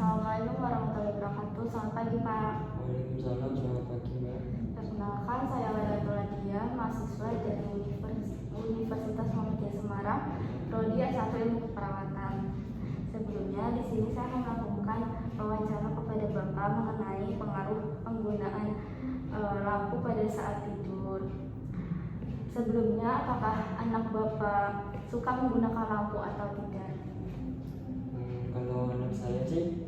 Assalamualaikum warahmatullahi wabarakatuh. Selamat pagi Pak. Waalaikumsalam, selamat pagi Mbak. Perkenalkan, saya Lailatul Nadia, mahasiswa dari Universitas Muhammadiyah Semarang, Prodi S1 Ilmu Keperawatan. Sebelumnya di sini saya akan melakukan wawancara kepada Bapak mengenai pengaruh penggunaan lampu pada saat tidur. Sebelumnya, apakah anak Bapak suka menggunakan lampu atau tidak? Kalau anak saya sih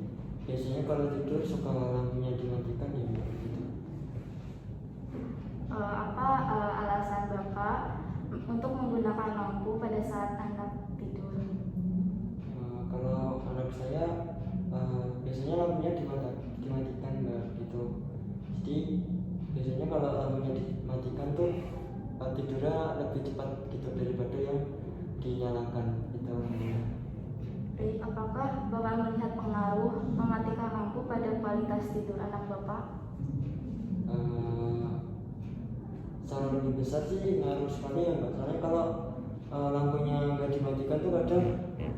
biasanya kalau tidur suka lampunya dimatikan ya Mbak, gitu. Apa alasan Bapak untuk menggunakan lampu pada saat anak tidur? Kalau anak saya biasanya lampunya dimatikan Mbak, gitu. Jadi biasanya kalau lampunya dimatikan tuh tidurnya lebih cepat gitu daripada yang dinyalakan gitu. Baik, apakah Bapak melihat pengaruh mematikan lampu pada kualitas tidur anak Bapak? Secara lebih besar sih ngaruh sekali ya Mbak. Soalnya kalau lampunya nggak dimatikan tuh kadang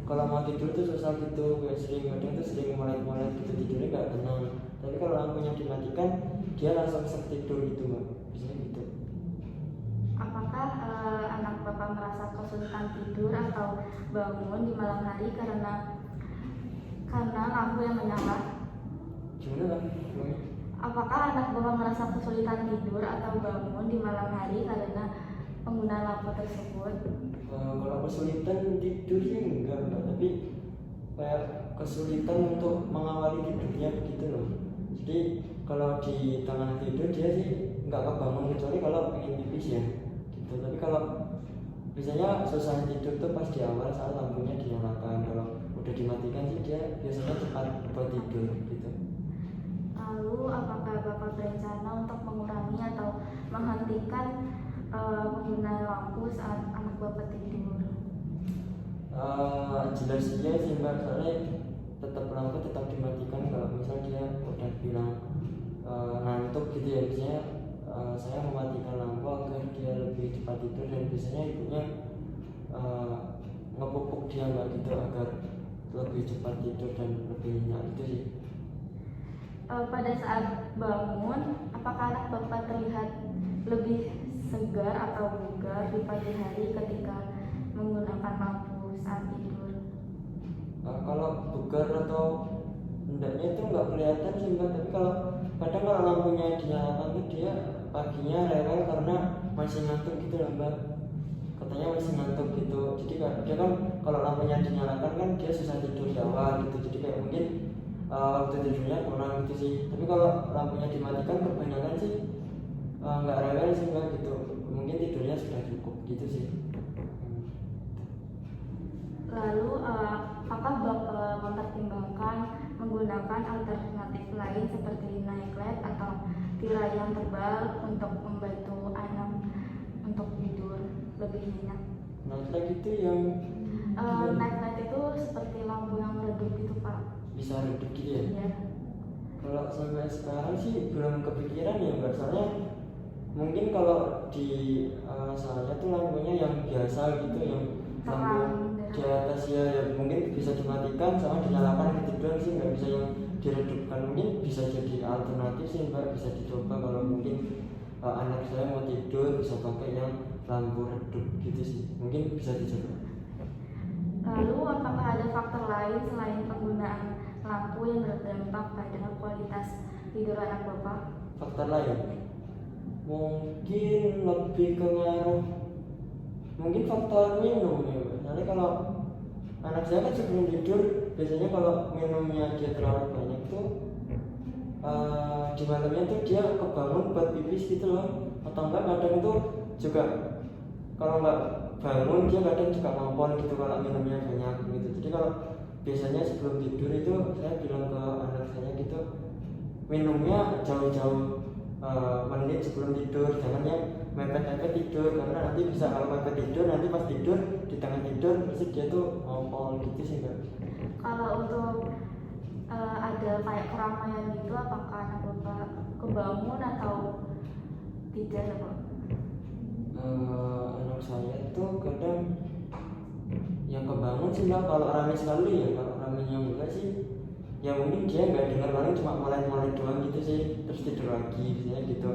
kalau mau tidur tuh susah gitu, kayak kadang tuh sering melek-melek gitu, tidurnya nggak tenang. Tapi kalau lampunya dimatikan dia langsung tidur gitu Mbak, biasanya gitu. Apakah anak Bapak merasa kesulitan tidur atau bangun di malam hari karena lampu yang menyala? Gimana lah? Apakah anak Bapak merasa kesulitan tidur atau bangun di malam hari karena penggunaan lampu tersebut? Kalau kesulitan tidur sih enggak Mbak, tapi kayak kesulitan untuk mengawali tidurnya begitu loh. Jadi kalau di tengah tidur dia sih nggak kebangun kecuali kalau pengen pipis ya gitu. Tapi kalau biasanya susah tidur tuh pas di awal saat lampunya dinyalakan. Kalau udah dimatikan sih dia biasanya cepat buat tidur gitu. Lalu apakah Bapak berencana untuk mengurangi atau menghentikan penggunaan lampu saat anak Bapak tidur? Jelas iya sih Mbak, soalnya lampu tetap dimatikan kalau misal dia udah bilang ngantuk gitu ya. Biasanya saya mematikan lampu agar dia lebih cepat tidur, dan biasanya ibunya ngepupuk dia Mbak gitu agar lebih cepat tidur dan lebih nyenyak itu sih. Pada saat bangun, apakah anak Bapak terlihat lebih segar atau bugar di pagi hari ketika menggunakan lampu saat tidur? Kalau bugar atau hendaknya itu nggak kelihatan sih Mbak, tapi kadang kalau lampunya dinyalakan itu dia paginya rewel karena masih ngantuk gitu lah Mbak. Katanya masih ngantuk gitu, jadi dia kan kalau lampunya dinyalakan kan dia susah tidur di awal gitu, jadi kayak mungkin waktu tidurnya kurang gitu sih. Tapi kalau lampunya dimatikan kebanyakan sih nggak rewel sih Mbak gitu, mungkin tidurnya sudah cukup gitu sih. Lalu apakah Bapak mempertimbangkan menggunakan alternatif lain seperti night light atau tirai yang tebal untuk membantu anak untuk tidur lebih nyenyak? Night light itu yang night light itu seperti lampu yang redup gitu Pak. bisa redup gitu ya? Iya. Kalau sampai sekarang sih belum kepikiran ya Mbak, soalnya mungkin kalau di saya tuh lampunya yang biasa gitu, yang lampu di atas ya mungkin bisa dimatikan sama dinyalakan ketiduran sih, nggak bisa yang diredupkan. Mungkin bisa jadi alternatif sih Mbak, bisa dicoba kalau mungkin anak saya mau tidur bisa pakai yang lampu redup gitu sih, mungkin bisa dicoba. Lalu apakah ada faktor lain selain penggunaan lampu yang berdampak pada kualitas tidur anak Bapak? Faktor lain mungkin lebih ke ngaruh, mungkin faktor minum ya. Soalnya kalau anak saya kan sebelum tidur biasanya kalau minumnya dia terlalu banyak tuh di malamnya tuh dia kebangun buat pipis gitu loh, atau enggak kadang tuh juga kalau nggak bangun dia kadang juga mampon gitu kalau minumnya banyak gitu. Jadi kalau biasanya sebelum tidur itu saya bilang ke anak saya gitu, minumnya jauh-jauh menit sebelum tidur, jangan yang mepet-mepet tidur, karena nanti bisa kalau mepet tidur nanti pas tidur di tengah tidur pasti dia tuh ngompol gitu sih Mbak. Kalau untuk ada kayak keramaian gitu, apakah anak Bapak kebangun atau tidak ya Pak? Anak saya tuh kadang yang kebangun sih Mbak, kalau rame sekali ya. Kalau ramenya enggak sih ya mungkin dia nggak dengar, paling cuma melek-melek doang gitu sih, terus tidur lagi biasanya gitu.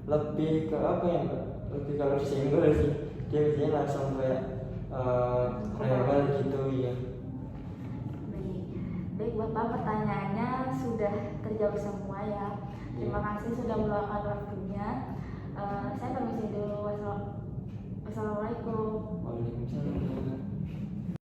Lebih ke apa ya mbak, lebih kalau disenggol sih dia biasanya langsung kayak rewel gitu ya. Baik Bapak, pertanyaannya sudah terjawab semua ya. Terima kasih sudah meluangkan waktunya. Saya permisi dulu. Wassalamualaikum. Waalaikumsalam.